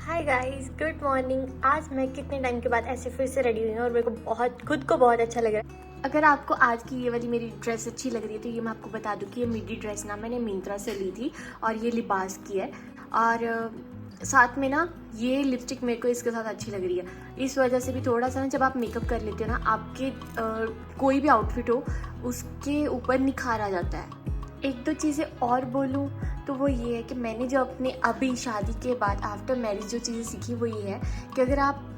Hi guys, good morning. आज मैं कितने टाइम के बाद ऐसे फिर से रेडी हुई हूँ और मेरे को खुद को बहुत अच्छा लग रहा है। अगर आपको आज की ये वाली मेरी ड्रेस अच्छी लग रही है तो ये मैं आपको बता दूँ कि ये मिडी ड्रेस ना मैंने मिंत्रा से ली थी और ये लिबास की है। और साथ में ना ये लिपस्टिक मेरे को इसके साथ अच्छी लग रही है। इस वजह से भी थोड़ा सा ना जब आप मेकअप कर लेते हो ना, आपके कोई भी आउटफिट हो उसके ऊपर निखार आ जाता है। एक दो चीज़ें और बोलूँ तो वो ये है कि मैंने जो अपने अभी शादी के बाद आफ्टर मैरिज जो चीज़ें सीखी वो ये है कि अगर आप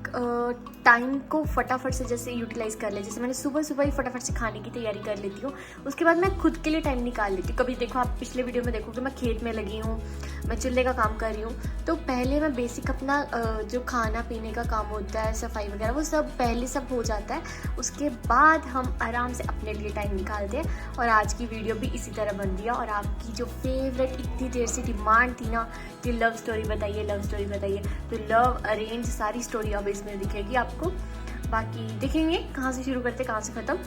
टाइम को फटाफट से जैसे यूटिलाइज़ कर ले, जैसे मैंने सुबह सुबह ही फटाफट से खाने की तैयारी कर लेती हूँ, उसके बाद मैं खुद के लिए टाइम निकाल लेती हूँ। कभी देखो, आप पिछले वीडियो में देखोगे मैं खेत में लगी हूँ, मैं चूल्हे का काम कर रही हूँ, तो पहले मैं बेसिक अपना जो खाना पीने का काम होता है, सफाई वगैरह, वो सब पहले सब हो जाता है। उसके बाद हम आराम से अपने लिए टाइम निकालते हैं। और आज की वीडियो भी इसी तरह बन रही है। और आपकी जो फेवरेट इतनी देर से डिमांड थी ना कि लव स्टोरी बताइए, लव स्टोरी बताइए, तो लव अरेंज सारी स्टोरी अब इसमें दिखेगी आपको। बाकी देखेंगे कहाँ से शुरू करते कहाँ से ख़त्म।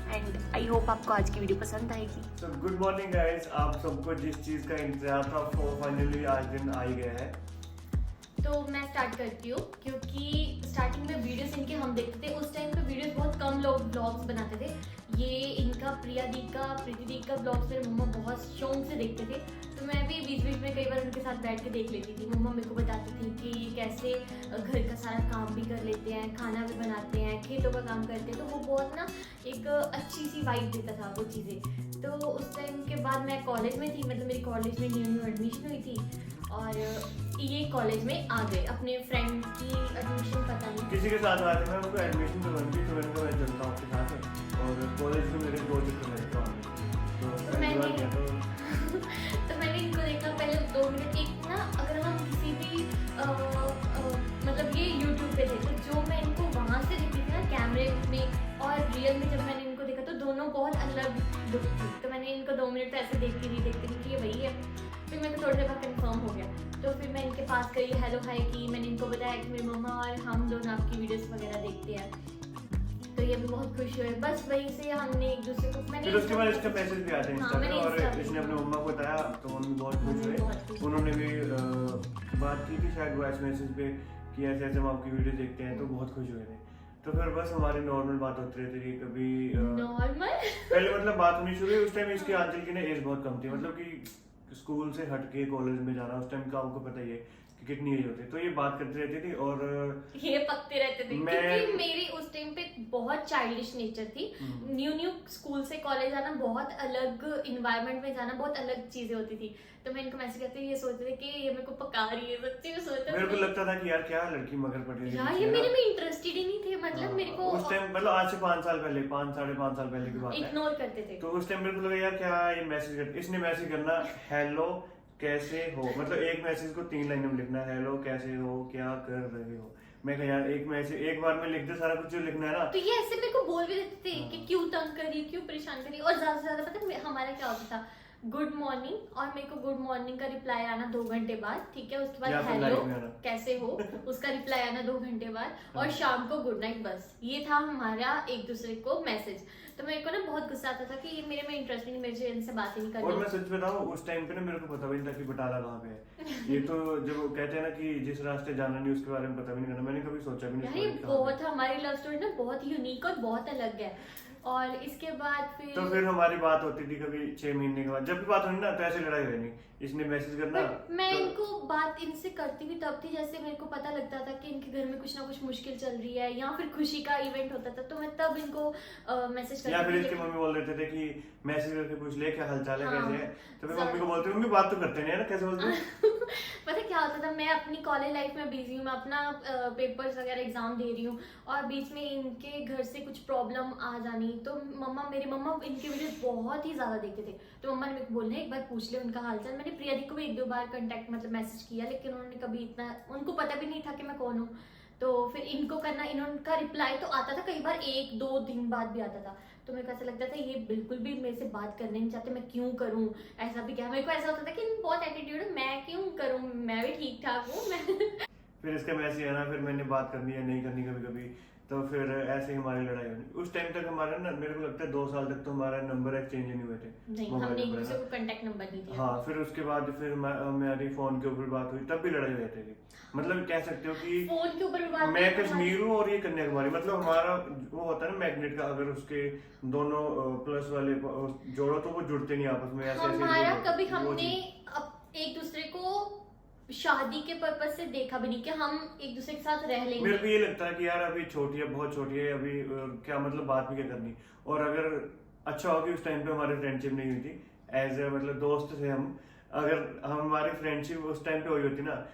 एंड आई होप आपको आज की वीडियो पसंद आएगी। तो गुड मॉर्निंग गाइस, आप सबको जिस चीज़ का इंतजार था वो फाइनली आज दिन आ ही गया है। तो मैं स्टार्ट करती हूँ क्योंकि स्टार्टिंग में वीडियोस इनके हम देखते थे। उस टाइम पे वीडियोस बहुत कम लोग ब्लॉग्स बनाते थे। ये इनका प्रीति दी का ब्लॉग्स मेरे मम्मा बहुत शौक से देखते थे, तो मैं भी बीच बीच में कई बार उनके साथ बैठ के देख लेती थी। मम्मा मेरे को बताती थी कि ये कैसे घर का सारा काम भी कर लेते हैं, खाना भी बनाते हैं, खेतों का काम करते हैं। तो वो बहुत ना एक अच्छी सी वाइब देता था वो चीज़ें। तो उस टाइम के बाद मैं कॉलेज में थी, मतलब मेरी कॉलेज में न्यू एडमिशन हुई थी और ये कॉलेज में आ गए। अपने फ्रेंड की एडमिशन पता नहीं किसी के साथ आया था, मैं उनको एडमिशन करवाऊंगी तो मैंने कहा चलता हूँ आपके साथ। और कॉलेज में मेरे दो चक्कर लगता तो मैंने इनको देखा पहले 2 मिनट। एक ना अगर हम किसी भी मतलब ये यूट्यूब पे थे, तो जो मैं इनको वहाँ से देखी थी ना कैमरे में और रियल में जब मैंने इनको देखा तो दोनों बहुत अलग लुक थी। तो मैंने इनको 2 मिनट तो ऐसे देखती रही कि ये वही है। फिर मेरे को थोड़ी देर बाद कंफर्म हो गया, तो फिर मैं इनके पास गई, हेलो हाय की। मैंने इनको बताया कि मेरी मम्मा और हम दोनों आपकी वीडियोस वगैरह देखते हैं। तो ये भी बहुत खुश हुए। बस वहीं से हमने एक दूसरे को फिर उसके बाद इसका मैसेज भी आया था इंस्टा पे और इसने अपने मम्मा को बताया तो मम्मी बहुत खुश हुए। उन्होंने भी बात की थी शायद वॉइस मैसेज पे कि ऐसे ऐसे हम आपकी वीडियो देखते हैं, तो बहुत खुश हुए थे। तो फिर बस हमारी नॉर्मल बात होती रहती थी। कभी नॉर्मल पहले मतलब बात होनी शुरू हुई। उस टाइम इसकी आंचल की ना एज बहुत कम थी, मतलब कि स्कूल से हट के कॉलेज में जाना, उस टाइम का आपको पता ही है कि कितनी एज होती है। तो ये बात करती रहती थी और ये पकते रहते थे क्योंकि मेरी उस टाइम पे बहुत चाइल्डिश नेचर थी। न्यू स्कूल से कॉलेज आना, बहुत अलग इन्वायरमेंट में जाना, बहुत अलग चीजें होती थी। तो मैं इनको मैसेज करती ये सोचते थे कि ये मेरे को पका रही है। सच्ची में सोचते मेरे को लगता था कि यार क्या लड़की मगर पड़ रही है, ये मेरे में इंटरेस्टेड ही नहीं थे। मतलब मेरे को उस टाइम मतलब आज से 5 साल पहले, 5-5.5 साल पहले की बात है, इग्नोर करते थे। तो उस टाइम मेरे को लगा यार क्या ये मैसेज कर, इसने मैसेज करना हेलो कैसे हो, मतलब एक मैसेज को 3 लाइनों में लिखना, हेलो कैसे हो, क्या कर रहे हो। मैं कहा यार एक मैसेज एक बार में लिख दे सारा कुछ जो लिखना है ना। तो ये ऐसे मेरे को बोल भी देते थे कि क्यों तंग करिए, क्यों परेशान करिए। और ज्यादा से ज्यादा पता है हमारा क्या होता था, गुड मॉर्निंग, और मेरे को गुड मॉर्निंग का रिप्लाई आना 2 घंटे बाद, ठीक है। उसके बाद हेलो कैसे हो, उसका रिप्लाई आना 2 घंटे बाद, और शाम को गुड नाइट। बस ये था हमारा एक दूसरे को मैसेज। तो मेरे को ना बहुत गुस्सा आता था कि ये मेरे में इंटरेस्ट नहीं, मेरे से इनसे बात ही नहीं करनी। और मैं सच बताऊं उस टाइम पे ना मेरे को पता भी नहीं था कि बटाला कहाँ पे है। ये तो जब वो कहते हैं ना कि जिस रास्ते जाना नहीं उसके बारे में पता भी नहीं करना, मैंने कभी सोचा भी नहीं। ये बहुत हमारी लव स्टोरी ना बहुत यूनिक और बहुत अलग है। और इसके बाद फिर हमारी बात होती थी कभी 6 महीने के बाद। जब भी बात होनी ना तो ऐसे लड़ाई होनी, इसने मैसेज करना। मैं इनको बात इनसे करती भी तब थी जैसे मेरे को पता लगता था कि इनके घर में कुछ ना कुछ मुश्किल चल रही है या फिर खुशी का इवेंट होता था, तो मैं तब इनको मैसेज करती थी। या फिर इसकी मम्मी बोल देते थे कि मैसेज करके पूछ ले क्या हालचाल है, कैसे है। तो फिर मम्मी को बोलते मम्मी बात तो करते नहीं है ना, कैसे बोलते। पता क्या होता था, मैं अपनी कॉलेज लाइफ में बिजी हूँ, मैं अपना पेपर्स वगैरह एग्जाम दे रही हूँ और बीच में इनके घर से कुछ प्रॉब्लम आ जानी, तो मेरी मम्मा इनके वीडियोस बहुत ही ज्यादा देखते थे। तो मम्मा ने मेरे को बोलने एक बार पूछ ले उनका हालचाल। मैंने प्रिया दी को भी 1-2 बार कांटेक्ट मतलब मैसेज किया, लेकिन उन्होंने कभी इतना, उनको पता भी नहीं था कि मैं कौन हूँ। तो फिर इनको करना, इनका रिप्लाई तो आता था कई बार 1-2 दिन बाद भी आता था। तो मेरे को ऐसा लगता था ये बिल्कुल भी मेरे से बात करने नहीं चाहते, मैं क्यों करूं ऐसा भी। क्या मेरे को ऐसा होता था कि बहुत एटीट्यूड है, मैं क्यों करूं, मैं भी ठीक ठाक हूँ। मैं फिर इसका मैसेज आना, फिर मैंने बात करनी या नहीं करनी कभी कभी। तो फिर ऐसे ही हमारी लड़ाई हुई। उस टाइम तक हमारा ना, मेरे को लगता है 2 साल तक तो हमारा नंबर एक्सचेंज नहीं हुए थे। नहीं, मोबाइल हमने एक नंबर दूसरे ना। को कांटेक्ट नंबर नहीं दिया। हाँ, फिर उसके बाद फिर हमारी फोन के ऊपर बात हुई, तब भी लड़ाई हुई थी। मतलब कह सकते हो कि फोन के ऊपर भी बात मैं नहीं, कश्मीर हूँ और ये कन्याकुमारी, मतलब हमारा वो होता है ना मैग्नेट का, अगर उसके दोनों प्लस वाले जोड़ो तो वो जुड़ते नहीं आपस में, ऐसे हमारा ऐसे कभी वो हमने चीज़। एक दूसरे को शादी के पर्पज से देखा भी नहीं कि हम एक दूसरे के साथ रह लेंगे। मेरे को ये लगता है कि यार अभी छोटी है, बहुत छोटी है अभी, क्या मतलब बात भी क्या करनी। और अगर अच्छा हो कि उस टाइम पे हमारी फ्रेंडशिप नहीं हुई थी, एज ए मतलब दोस्त थे हम, अगर हमारी फ्रेंडशिप उस टाइम पे हुई होती ना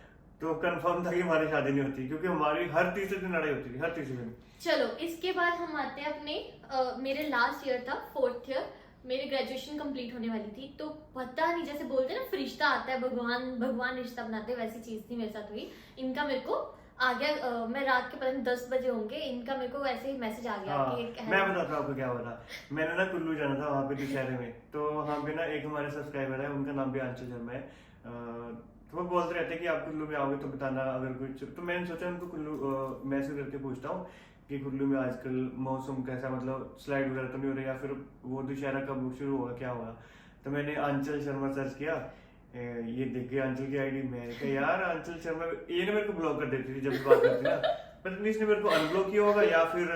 तो कंफर्म था कि हमारी शादी नहीं होती, क्योंकि हमारी हर तीसरे दिन लड़ाई होती थी, हर तीसरे दिन। चलो इसके बाद हम आते हैं अपने मेरे लास्ट ईयर था, 4th ईयर, मेरी ग्रेजुएशन कंप्लीट होने वाली थी। तो पता नहीं, जैसे बोलते हैं ना फरिश्ता आता है, भगवान रिश्ता बनाते हैं, वैसी चीज थी मेरे साथ हुई। इनका मेरे को आ गया, मैं रात के पता नहीं 10 बजे होंगे, इनका मेरे को वैसे ही मैसेज आ गया हाँ, कि मैं बताता हूँ आपको क्या हुआ था। मैंने ना कुल्लू जाना था वहाँ पे दशहरे में, तो वहाँ पे ना एक हमारे सब्सक्राइबर है, उनका नाम भी आंचल शर्मा है। तो वो बोलते रहते हैं कि आप कुल्लू में आओगे तो बताना अगर कुछ, तो मैंने सोचा उनको कुल्लू मैसेज करके पूछता हूँ कि कुल्लू में आजकल मौसम कैसा, मतलब स्लाइड वगैरह तो नहीं हो रही, या फिर वो दशहरा कब शुरू होगा, क्या होगा। तो मैंने आंचल शर्मा सर्च किया, ये देख के आंचल की आईडी, मैंने कहा यार आंचल शर्मा, ये ना मेरे को ब्लॉक कर देती थी जब भी बात करती ना, पता नहीं इसने मेरे को अनब्लॉक किया होगा या फिर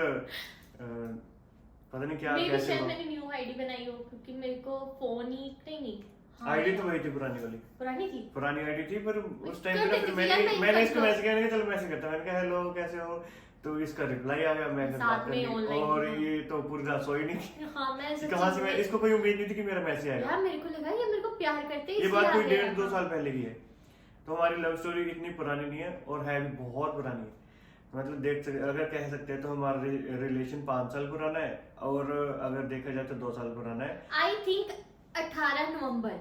पता नहीं क्या मेरी कैसे शायद हुआ। मैंने न्यू आईडी बनाई हो, क्योंकि मेरे को फोन ही नहीं। हाँ, आईडी तो वही थी पुरानी वाली, पुरानी थी। पुरानी आईडी थी, पर उस टाइम कर पे ना देती फिर थी यार, मैं मैंने ही इसको कर मैसेज किया, मैंने कहा चलो मैसेज करता हूं। मैंने कहा हेलो कैसे हो, तो इसका रिप्लाई आ गया, मैं साथ बात में करनी, online, और हाँ। ये तो पूरी रात सोई नहीं। हाँ, मैं सच्ची कहाँ से, मैं में- इसको कोई उम्मीद नहीं थी कि मेरा मैसेज आएगा। यार मेरे को लगा ये मेरे को प्यार करते हैं, ये इसलिए बात कोई आ गया। 1.5-2 साल पहले की है। तो हमारी लव स्टोरी इतनी पुरानी नहीं है, और है भी बहुत पुरानी है। मतलब देख सकते, अगर कह सकते हैं तो हमारा रिलेशन 5 साल पुराना है, और अगर देखा जाए तो 2 साल पुराना है। आई थिंक 18 नवंबर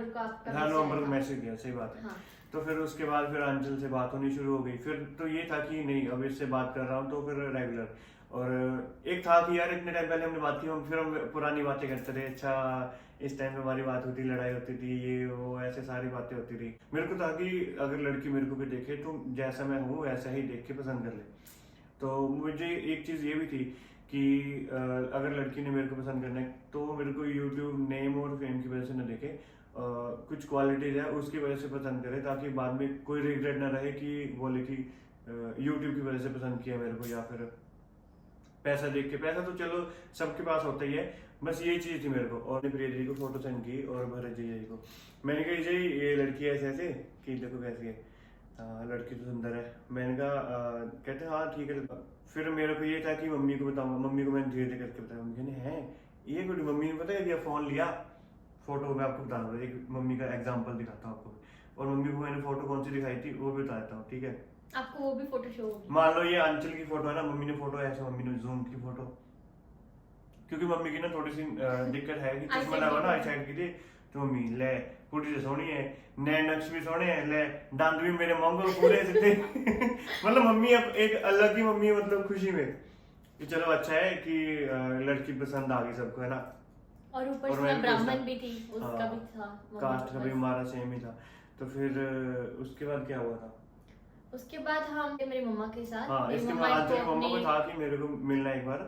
को आपका हाँ, message नवंबर आया को था। मैसेज किया, सही बात है। हाँ। तो फिर उसके बाद फिर अंचल से बात होनी शुरू हो गई। फिर तो ये था कि नहीं अब इससे बात कर रहा हूँ, तो फिर रेगुलर। और एक था कि यार इतने टाइम पहले हमने बात की, फिर हम पुरानी बातें करते थे। अच्छा, इस टाइम पे हमारी बात होती, लड़ाई होती थी, ये वो ऐसे सारी बातें होती थी। मेरे को था कि अगर लड़की मेरे को भी देखे तो जैसा मैं हूँ वैसा ही देख के पसंद कर ले। तो मुझे एक चीज़ ये भी थी कि अगर लड़की ने मेरे को पसंद करना है तो वो मेरे को यूट्यूब नेम और फेम की वजह से न देखे, कुछ क्वालिटीज है उसकी वजह से पसंद करे, ताकि बाद में कोई रिग्रेट ना रहे कि बोले कि यूट्यूब की वजह से पसंद किया मेरे को, या फिर पैसा देख के। पैसा तो चलो सबके पास होता ही है, बस ये चीज़ थी मेरे को। और प्रिया जी को फोटो सेंड की और भरत जी को। मैंने कहा जी ये लड़की ऐसे ऐसे कि देखो कैसी है, लड़की तो सुंदर है। मैंने कहा कहते हाँ ठीक है। फिर मेरे को ये था कि मम्मी को बताऊंगा, मम्मी को मैंने धीरे धीरे करके बताया। मम्मी ने है ये गुड, मम्मी ने पता है दिया फ़ोन लिया, फोटो मैं आपको बताऊंगा, एक मम्मी का एग्जाम्पल दिखाता हूँ आपको। और मम्मी को मैंने फोटो कौन सी दिखाई थी वो भी बताता हूँ, ठीक है। आपको वो भी फोटो शो होगी। मान लो ये अंचल की फोटो है ना, मम्मी ने फोटो ऐसे, मम्मी ने जूम की फोटो, क्योंकि मम्मी की ना थोड़ी सी दिक्कत है कि चश्मा लगा ना आई साइड की थी। तो मम्मी ले कुड़ी से सोनी है, नए नक्श भी सोने हैं, ले दांत भी मेरे मंगो पूरे से थे। मतलब मम्मी अब एक अलग ही मम्मी, मतलब खुशी में कि चलो अच्छा है कि लड़की पसंद आ गई सबको, है ना। और ऊपर और से मैं भी ब्राह्मण खुश भी थी, उसका हाँ, भी था कास्ट का भी हमारा सेम ही था। तो फिर उसके बाद क्या हुआ था, उसके बाद हम मेरे मम्मा के साथ, हाँ मेरी इसके मम्मा बाद को मम्मा को अपने- था कि मेरे को मिलना एक बार।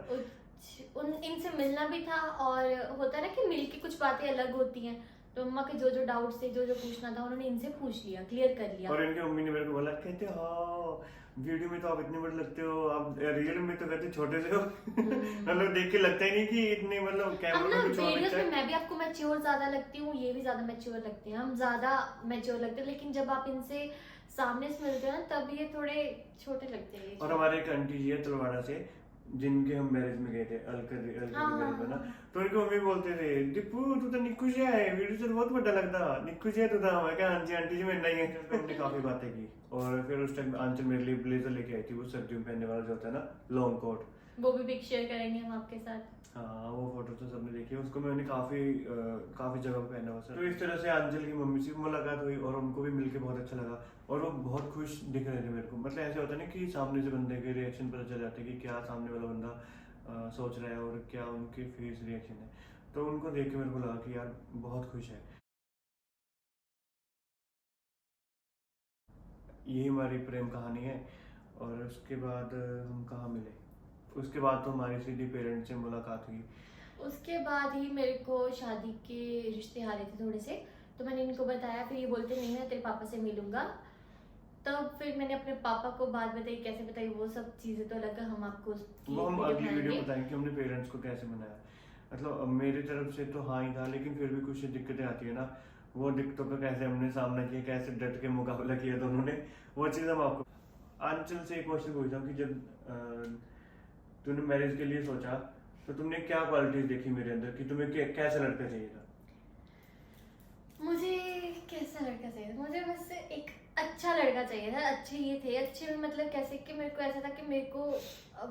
इनसे मिलना भी था, और होता है ना कि मिलके कुछ बातें अलग होती हैं। तो मम्मा के जो जो डाउट्स थे, जो जो पूछना था, उन्होंने इनसे पूछ लिया, क्लियर कर लिया। और इनकी मम्मी ने मेरे को बोला, कहते हाँ वीडियो में तो आप इतने बड़े लगते हो, आप रियल में तो कहते छोटे से हो। मतलब देख के लगता ही नहीं कि इतने, मतलब हम कैमरा ना में कुछ और वीडियोस लगता में है। मैं भी आपको मैच्योर ज्यादा लगती हूँ, ये भी ज्यादा मैच्योर लगते हैं, हम ज्यादा मैच्योर लगते हैं, लेकिन जब आप इनसे सामने से मिलते हैं तब ये थोड़े छोटे लगते हैं। और हमारे एक आंटी जी है तलवाड़ा से, जिनके हम मैरिज में गए थे, अलकर हाँ, मैरिज में ना। हाँ। तो उनकी मम्मी बोलते थे दीपू तू तो निक्कू जिहा है, वीडियो से बहुत बड़ा लगता, निक्कू जिहा तू था। मैं क्या हाँ जी आंटी जी मैं नहीं है। तो हमने काफी बातें की। और फिर उस टाइम आंचल मेरे लिए ब्लेजर लेके आई थी, वो सर्दियों में पहनने वाला जो होता है ना, लॉन्ग कोट। वो भी पिक शेयर करेंगे हम आपके साथ। हाँ वो फोटो तो सबने देखी है, उसको मैंने काफी जगह पे पहना हुआ था। तो इस तरह से अंजल की मम्मी से मुलाकात हुई, और उनको भी मिलके बहुत अच्छा लगा, और वो बहुत खुश दिख रहे थे मेरे को। मतलब ऐसे होता है ना कि सामने से बंदे के रिएक्शन पता चल जाते हैं कि क्या सामने वाला बंदा सोच रहा है और क्या उनके फेस रिएक्शन है। तो उनको देख के मेरे को लगा कि यार बहुत खुश है। यही हमारी प्रेम कहानी है। और उसके बाद हम कहाँ मिले, उसके बाद तो हमारी सीधी पेरेंट्स से मुलाकात हुई। उसके बाद ही मेरे को शादी के रिश्ते आ रहे थे थोड़े से, तो मैंने इनको बताया, फिर ये बोलते नहीं मैं तेरे पापा से मिलूंगा। तब फिर मैंने अपने पापा को बात बताई, कैसे बताई वो सब चीज़ें तो अलग, हम आपको उसकी वो हम वीडियो अगली वीडियो बनाएंगे। बताएंगे कि हमने पेरेंट्स को कैसे मनाया। मतलब अब मेरी तरफ से तो हाँ ही था, लेकिन फिर भी कुछ दिक्कतें आती है ना, वो दिक्कतों का कैसे हमने सामना किया, कैसे डट के मुकाबला किया दोनों ने, वो चीज़ हम आपको। आंचल से एक क्वेश्चन पूछता हूँ कि जब तूने मैरिज के लिए सोचा तो तुमने क्या क्वालिटीज देखी मेरे अंदर कि तुम्हें कैसा लड़का चाहिए था? मुझे कैसा लड़का चाहिए था? मुझे बस एक अच्छा लड़का चाहिए था। अच्छे ये थे, अच्छे में मतलब कैसे कि मेरे को ऐसा था कि मेरे को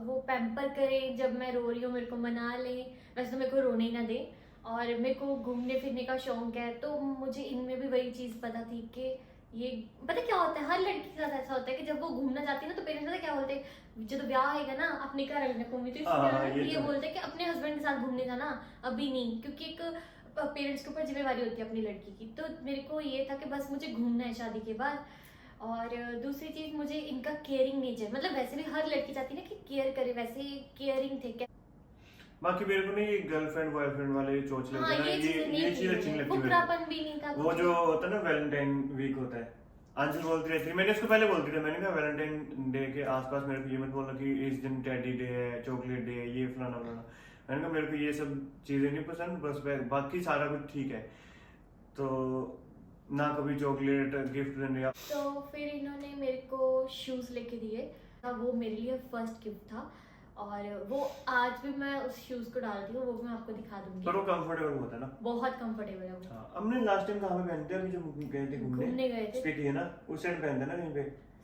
वो पैम्पर करे, जब मैं रो रही हूँ मेरे को मना ले, वैसे तो मेरे को रोने ही ना दे, और मेरे को घूमने फिरने का शौक है, तो मुझे इनमें भी वही चीज़ पता थी कि ये पता क्या होता है, हर लड़की के साथ ऐसा होता है कि जब वो घूमना चाहती है ना तो पेरेंट्स पता क्या बोलते हैं, जब ब्याह आएगा ना अपने घर रहने को, तो ये तो बोलते हैं कि अपने हस्बैंड के साथ घूमने जाना, अभी नहीं, क्योंकि एक पेरेंट्स के ऊपर जिम्मेवारी होती है अपनी लड़की की। तो मेरे को ये था कि बस मुझे घूमना है शादी के बाद। और दूसरी चीज़, मुझे इनका केयरिंग नेचर, मतलब वैसे भी हर लड़की चाहती है ना कि केयर करे, वैसे केयरिंग थे। बाकी मेरे को नहीं ये गर्लफ्रेंड बॉयफ्रेंड वाले चोचले हाँ, होते हैं ना, ये चीज अच्छी नहीं लगती मेरे बुकरापन भी नहीं था को। वो कुछ। जो होता है ना वैलेंटाइन वीक होता है, आंचल बोलती रहती है, मैंने इसको पहले बोलती थी, मैंने कहा वैलेंटाइन डे के आसपास मेरे को ये मत बोलना कि इस दिन टेडी डे है, चॉकलेट डे है, ये फलाना फलाना। मैंने कहा मेरे को ये सब चीजें नहीं पसंद, बस बाकी सारा कुछ ठीक है। तो ना कभी चॉकलेट गिफ्ट देने। तो फिर इन्होंने मेरे को शूज़ लेके दिए, वो मेरे लिए फर्स्ट गिफ्ट था, और वो आज भी मैं उस शूज़ को डालती हूँ, वो भी मैं आपको दिखा दूंगी। पर वो कंफर्टेबल होता है ना, बहुत कंफर्टेबल है वो। हाँ। हमने लास्ट टाइम कहाँ पे पहनते थे, अभी जब गए थे घूमने गए थे स्पीति है ना, उस साइड पहनते ना कहीं पे,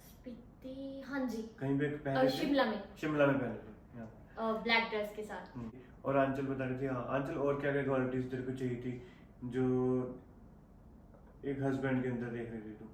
स्पीति, हाँ जी, कहीं पे पहने थे, शिमला में, शिमला में पहने थे, हाँ। ब्लैक ड्रेस के साथ। और आंचल बता रही थी, हाँ आंचल और क्या क्या क्वालिटीज तेरे को चाहिए थी जो एक हस्बैंड के अंदर देख रही थी तू?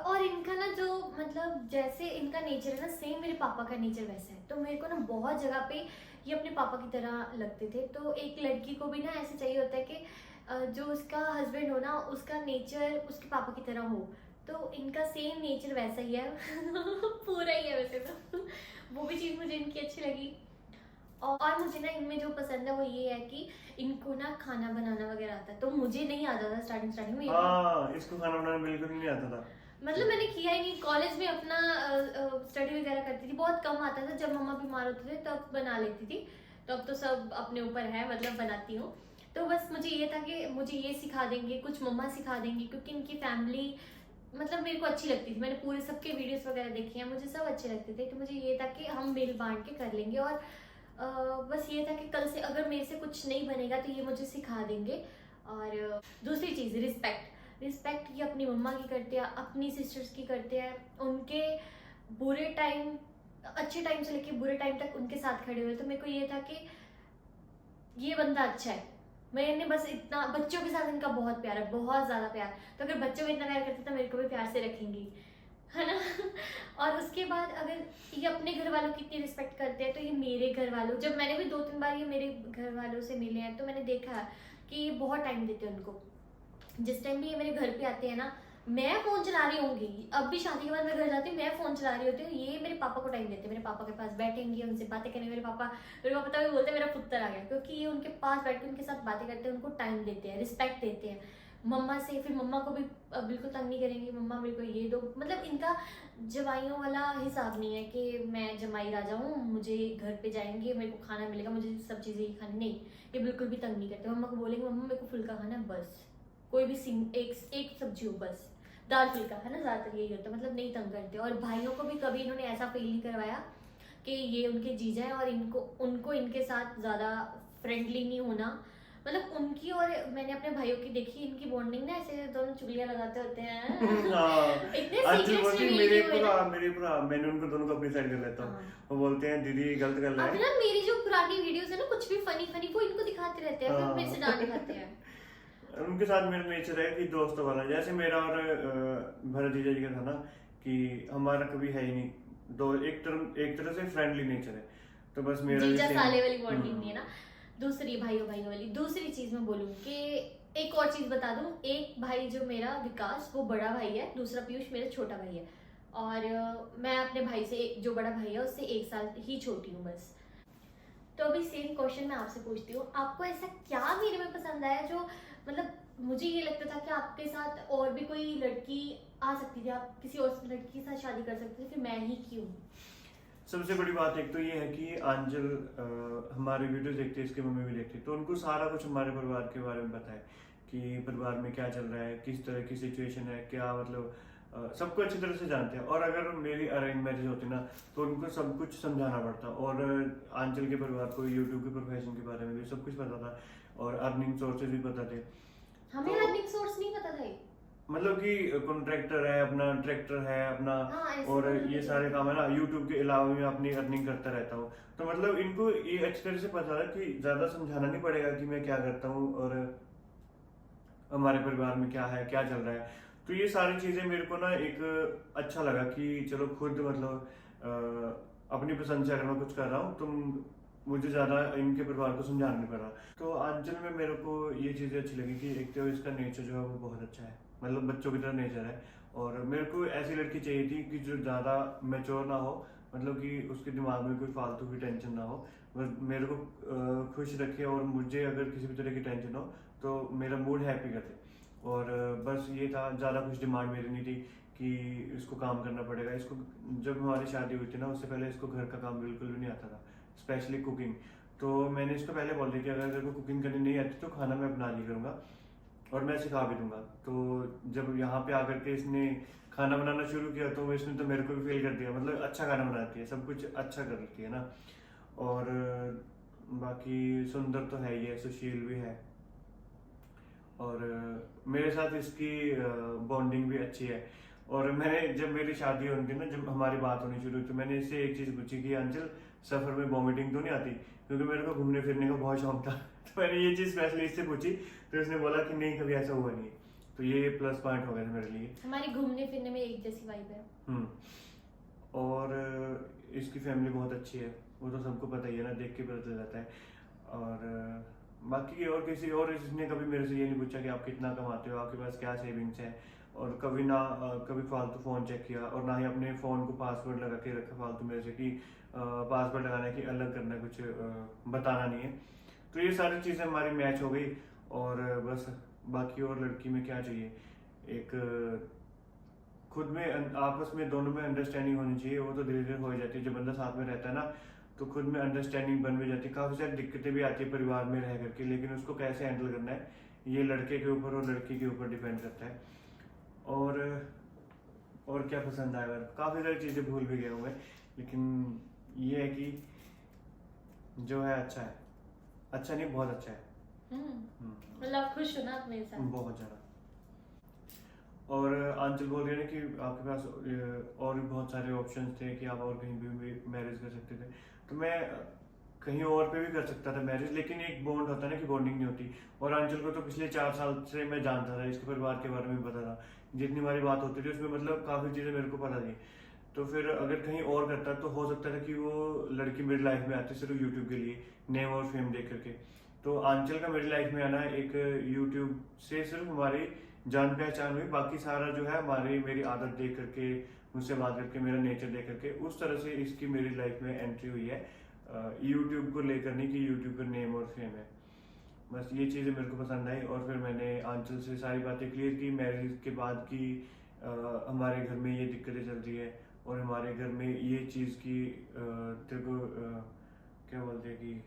और इनका ना जो मतलब जैसे इनका नेचर है ना, सेम मेरे पापा का नेचर वैसा है। तो मेरे को ना बहुत जगह पे ये अपने पापा की तरह लगते थे। तो एक लड़की को भी ना ऐसे चाहिए होता है कि जो उसका हस्बैंड हो ना, उसका नेचर उसके पापा की तरह हो। तो इनका सेम नेचर वैसा ही है पूरा ही है वैसे तो वो भी चीज़ मुझे इनकी अच्छी लगी। और मुझे ना इनमें जो पसंद है वो ये है कि इनको ना खाना बनाना वगैरह आता है। तो मुझे नहीं आता था स्टार्टिंग में। हाँ, इसको खाना बनाना बिल्कुल नहीं आता था। मतलब मैंने किया ही नहीं, कॉलेज में अपना स्टडी वगैरह करती थी, बहुत कम आता था। जब मम्मा बीमार होते थे तब बना लेती थी, तो अब तो सब अपने ऊपर है, मतलब बनाती हूँ। तो बस मुझे ये था कि मुझे ये सिखा देंगे, कुछ मम्मा सिखा देंगी, क्योंकि इनकी फैमिली मतलब मेरे को अच्छी लगती थी। मैंने पूरे सबके वीडियोस वगैरह देखे हैं, मुझे सब अच्छे लगते थे। तो मुझे ये था कि हम मिल बांट के कर लेंगे, और बस ये था कि कल से अगर मेरे से कुछ नहीं बनेगा तो ये मुझे सिखा देंगे। और दूसरी चीज़, रिस्पेक्ट ये अपनी मम्मा की करते हैं, अपनी सिस्टर्स की करते हैं। उनके बुरे टाइम, अच्छे टाइम से लेके बुरे टाइम तक उनके साथ खड़े हुए। तो मेरे को ये था कि ये बंदा अच्छा है। मैंने बस इतना, बच्चों के साथ इनका बहुत प्यार है, बहुत ज़्यादा प्यार। तो अगर बच्चों को इतना प्यार करते तो मेरे को भी प्यार से रखेंगी, है ना और उसके बाद अगर ये अपने घर वालों की इतनी रिस्पेक्ट करते हैं तो ये मेरे घर वालों, जब मैंने भी 2-3 बार ये मेरे घर वालों से मिले हैं तो मैंने देखा कि ये बहुत टाइम देते हैं उनको। जिस टाइम भी ये मेरे घर पे आते हैं ना, मैं फ़ोन चला रही होंगी, अब भी शादी के बाद मैं घर जाती हूँ, मैं फ़ोन चला रही होती हूँ, ये मेरे पापा को टाइम देते हैं। मेरे पापा के पास बैठेंगे, उनसे बातें करेंगे। मेरे पापा तभी बोलते हैं मेरा पुत्र आ गया, क्योंकि ये उनके पास बैठ के उनके साथ बातें करते हैं, उनको टाइम देते हैं, रिस्पेक्ट देते हैं। मम्मा से, फिर मम्मा को भी बिल्कुल तंग नहीं करेंगी, मम्मा मेरे को ये दो। मतलब इनका जवाइयों वाला हिसाब नहीं है कि मैं जमाई राजा हूँ, मुझे घर पे जाएंगे, मेरे को खाना मिलेगा, मुझे सब चीज़ें ही खानी, नहीं, ये बिल्कुल भी तंग नहीं करते। मम्मा को बोलेंगे मम्मा मेरे को फुल्का खाना है, बस कोई भी एक सब्जी हो, बस दाल फुल्का, है ना, ज़्यादातर यही होता है, मतलब नहीं तंग करते। और भाइयों को भी कभी इन्होंने ऐसा फील नहीं करवाया कि ये उनके जीजा है और उनको इनके साथ ज़्यादा फ्रेंडली नहीं होना। मतलब उनकी और मैंने अपने भाइयों की देखी, इनकी बॉन्डिंग ना ऐसे दोनों चुगलियां लगाते होते हैं इतने सीक्रेट्स रिवील हुए ना। मैंने उनको दोनों को अपनी साइड कर लेता हूँ। हाँ। वो बोलते हैं दीदी गलत कर रहा अब है। ना मेरी जो पुरानी वीडियोस है ना, कुछ भी फनी वो इनको दिखाते रहते हैं, फिर मेरे से डांट खाते हैं। उनके साथ मेरा नेचर है कि दोस्तों वाला, जैसे मेरा और भरत जीजा जी का था ना कि हमारा कभी है ही नहीं, दो एक तरह से फ्रेंडली नेचर है। तो बस मेरा जीजा साले वाली बॉन्डिंग नहीं है ना। दूसरी भाइयों वाली दूसरी चीज मैं बोलूँ कि एक और चीज बता दूं, एक भाई जो मेरा विकास वो बड़ा भाई है, दूसरा पीयूष मेरा छोटा भाई है। और मैं अपने भाई से, जो बड़ा भाई है उससे 1 साल ही छोटी हूँ बस। तो अभी सेम क्वेश्चन मैं आपसे पूछती हूँ, आपको ऐसा क्या मेरे में पसंद आया जो मतलब मुझे ये लगता था कि आपके साथ और भी कोई लड़की आ सकती थी, आप किसी और लड़की के साथ शादी कर सकते थे, फिर मैं ही क्यों? सबसे बड़ी बात एक तो ये है कि आंचल हमारे वीडियो देखते हैं, इसकी मम्मी भी देखती है, तो उनको सारा कुछ हमारे परिवार के बारे में पता है कि परिवार में क्या चल रहा है, किस तरह की सिचुएशन है, क्या मतलब सबको अच्छी तरह से जानते हैं। और अगर मेरी अरेंज मैरिज होती ना तो उनको सब कुछ समझाना पड़ता, और आंचल के परिवार को यूट्यूब के प्रोफेशन के बारे में भी सब कुछ पता था और अर्निंग सोर्सेज भी पता थे। हमें तो- अर्निंग सोर्स नहीं पता था। मतलब कि कॉन्ट्रैक्टर है अपना, ट्रैक्टर है अपना, हाँ, ऐसे और तो ये सारे काम है ना, यूट्यूब के अलावा मैं अपनी अर्निंग करता रहता हूँ। तो मतलब इनको ये अच्छी तरह से पता है कि ज्यादा समझाना नहीं पड़ेगा कि मैं क्या करता हूँ और हमारे परिवार में क्या है, क्या चल रहा है। तो ये सारी चीजें मेरे को ना एक अच्छा लगा कि चलो खुद मतलब अपनी पसंद से अगर मैं कुछ कर रहा हूँ तो मुझे ज्यादा इनके परिवार को समझाना नहीं पड़ा। तो आंचल में मेरे को ये चीजें अच्छी लगी कि एक तो इसका नेचर जो है वो बहुत अच्छा है, मतलब बच्चों की तरह नेचर है। और मेरे को ऐसी लड़की चाहिए थी कि जो ज्यादा मैच्योर ना हो, मतलब कि उसके दिमाग में कोई फालतू की टेंशन ना हो, बस मेरे को खुश रखे, और मुझे अगर किसी भी तरह की टेंशन हो तो मेरा मूड हैप्पी कर दे। और बस ये था, ज़्यादा कुछ डिमांड मेरी नहीं थी कि इसको काम करना पड़ेगा। इसको जब हमारी शादी हुई थी ना उससे पहले इसको घर का काम बिल्कुल भी नहीं आता था, स्पेशली कुकिंग। तो मैंने इसको पहले बोल दिया कि अगर तेरे को कुकिंग करनी नहीं आती तो खाना मैं बना लिया करूँगा और मैं सिखा भी दूंगा। तो जब यहाँ पे आकर के इसने खाना बनाना शुरू किया तो इसने तो मेरे को भी फील कर दिया, मतलब अच्छा खाना बनाती है, सब कुछ अच्छा करती है ना। और बाकी सुंदर तो है ही है, सुशील भी है, और मेरे साथ इसकी बॉन्डिंग भी अच्छी है। और मैंने जब मेरी शादी होनी थी ना, जब हमारी बात होनी शुरू हुई तो मैंने इससे एक चीज़ पूछी कि अंचल सफ़र में वॉमिटिंग तो नहीं आती, क्योंकि मेरे को घूमने फिरने का बहुत शौक था। तो मैंने ये चीज़ स्पेशली इससे पूछी तो इसने बोला कि नहीं, कभी ऐसा हुआ नहीं है। तो ये प्लस पॉइंट हो गया था मेरे लिए। हमारी घूमने फिरने में एक जैसी वाइब है। और इसकी फैमिली बहुत अच्छी है, वो तो सबको पता ही है ना, देख के पता चल जाता है। और बाकी और किसी और इसने कभी मेरे से ये नहीं पूछा कि आप कितना कमाते हो, आपके पास क्या सेविंग्स है, और कभी ना कभी फालतू फ़ोन चेक किया, और ना ही अपने फ़ोन को पासवर्ड लगा के रखा फालतू मेरे से कि पासवर्ड लगाने की अलग करना, कुछ बताना नहीं है। तो ये सारी चीज़ें हमारी मैच हो गई। और बस बाकी और लड़की में क्या चाहिए, एक खुद में आपस में दोनों में अंडरस्टैंडिंग होनी चाहिए, वो तो धीरे धीरे हो जाती है। जब बंदा साथ में रहता है ना तो खुद में अंडरस्टैंडिंग बन भी जाती है। काफ़ी सारी दिक्कतें भी आती है परिवार में रह करके, लेकिन उसको कैसे हैंडल करना है ये लड़के के ऊपर और लड़की के ऊपर डिपेंड करता है। और क्या पसंद आया, काफ़ी सारी चीज़ें भूल भी गया हूँ मैं, लेकिन ये है कि जो है अच्छा है, अच्छा नहीं बहुत अच्छा है। मतलब आप खुश हो ना आप मेरे साथ? बहुत ज़्यादा। और आंचल बोल रही है ना कि आपके पास और भी बहुत सारे ऑप्शंस थे कि आप और कहीं भी मैरिज कर सकते थे, तो मैं कहीं और पे भी कर सकता था मैरिज, लेकिन एक बॉन्ड होता है ना कि बॉन्डिंग नहीं होती। और आंचल को तो पिछले 4 साल से मैं जानता था, इसके परिवार के बारे में भी पता था, जितनी हमारी बात होती थी उसमें मतलब काफ़ी चीज़ें मेरे को पता थी। तो फिर अगर कहीं और करता तो हो सकता था कि वो लड़की मेरी लाइफ में आती सिर्फ यूट्यूब के लिए, नेम और फेम देख करके। तो आंचल का मेरी लाइफ में आना एक यूट्यूब से सिर्फ हमारी जान पहचान हुई, बाकी सारा जो है हमारी मेरी आदत देख करके, मुझसे बात करके, मेरा नेचर देख करके, उस तरह से इसकी मेरी लाइफ में एंट्री हुई है। यूट्यूब को लेकर नहीं कि यूट्यूब का नेम और फेम है। बस ये चीज़ें मेरे को पसंद आई। और फिर मैंने आंचल से सारी बातें क्लियर की मैरिज के बाद की, हमारे घर में ये दिक्कतें चल रही है और हमारे घर में ये चीज़ की तेरे को क्या बोलते हैं कि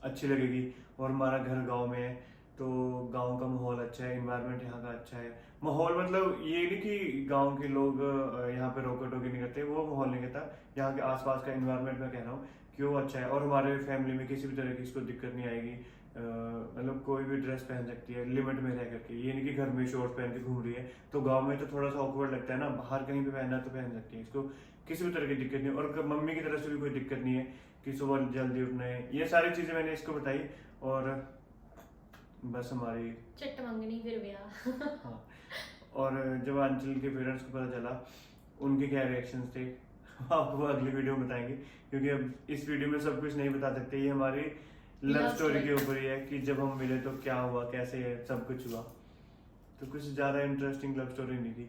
अच्छी लगेगी, और हमारा घर गांव में है तो गांव का माहौल अच्छा है, इन्वायरमेंट यहाँ का अच्छा है। माहौल मतलब ये नहीं कि गांव के लोग यहाँ पे रोका टोकी नहीं करते, वो माहौल नहीं कहता, यहाँ के आसपास का इन्वायरमेंट मैं कह रहा हूँ कि वो अच्छा है। और हमारे फैमिली में किसी भी तरह की इसको दिक्कत नहीं आएगी, मतलब कोई भी ड्रेस पहन सकती है लिमिट में रह करके, ये नहीं कि घर में शॉर्ट पहन के घूम रही है। तो गाँव में तो थोड़ा सा ऑकवर्ड लगता है ना, बाहर कहीं भी पहनना तो पहन सकती है, इसको किसी भी तरह की दिक्कत नहीं। और मम्मी की तरफ से भी कोई दिक्कत नहीं है कि सुबह जल्दी उठना है, ये सारी चीज़ें मैंने इसको बताई। और बस हमारी चिट्ट मंगनी फिर ब्याह। हाँ। और जब अंचल के पेरेंट्स को पता चला उनके क्या रिएक्शंस थे आपको अगली वीडियो में बताएंगे, क्योंकि अब इस वीडियो में सब कुछ नहीं बता सकते। ये हमारी लव स्टोरी के ऊपर ही है कि जब हम मिले तो क्या हुआ, कैसे सब कुछ हुआ। तो कुछ ज़्यादा इंटरेस्टिंग लव स्टोरी नहीं थी।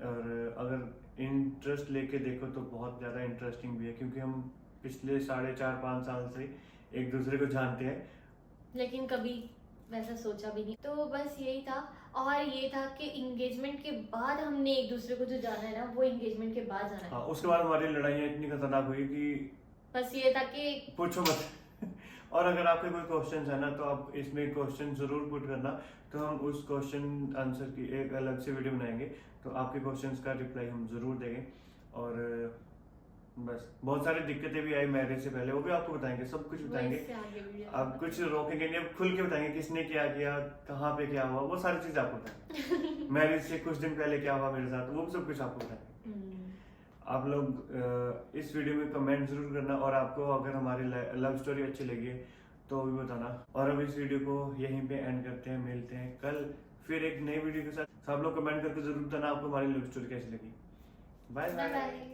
और अगर इंटरेस्ट लेके देखो तो बहुत ज़्यादा इंटरेस्टिंग भी है, क्योंकि हम पिछले 4.5-5 साल से एक दूसरे को जानते हैं। लेकिन कभी वैसा सोचा भी नहीं। तो बस यही था, और ये था कि एंगेजमेंट के बाद हमने एक दूसरे को जो जाना है ना, वो एंगेजमेंट के बाद जाना है। हाँ, उसके बाद हमारी लड़ाइयाँ इतनी खतरनाक हुई कि बस ये था कि पूछो मत। और अगर आपके कोई क्वेश्चन है ना, तो आप इसमें क्वेश्चन जरूर पुट करना, तो हम उस क्वेश्चन आंसर की एक अलग से वीडियो बनाएंगे, तो आपके क्वेश्चंस का रिप्लाई हम जरूर देंगे। और बस बहुत सारी दिक्कतें भी आई मैरिज से पहले, वो भी आपको बताएंगे, सब कुछ बताएंगे। इससे आगे वीडियो अब कुछ रोकेंगे नहीं, अब खुल के बताएंगे किसने क्या किया, कहाँ पे क्या हुआ, वो सारी चीज आपको बताएंगे। मैरिज से कुछ दिन पहले क्या हुआ मेरे साथ, वो सब कुछ आपको बताएंगे। आप लोग इस वीडियो में कमेंट जरूर करना, और आपको अगर हमारी लव स्टोरी अच्छी लगी है तो भी बताना। और अब इस वीडियो को यहीं पे एंड करते हैं, मिलते हैं कल फिर एक नई वीडियो के साथ। सब लोग कमेंट करके जरूर बताना आपको हमारी लव स्टोरी कैसी लगी। Bye bye.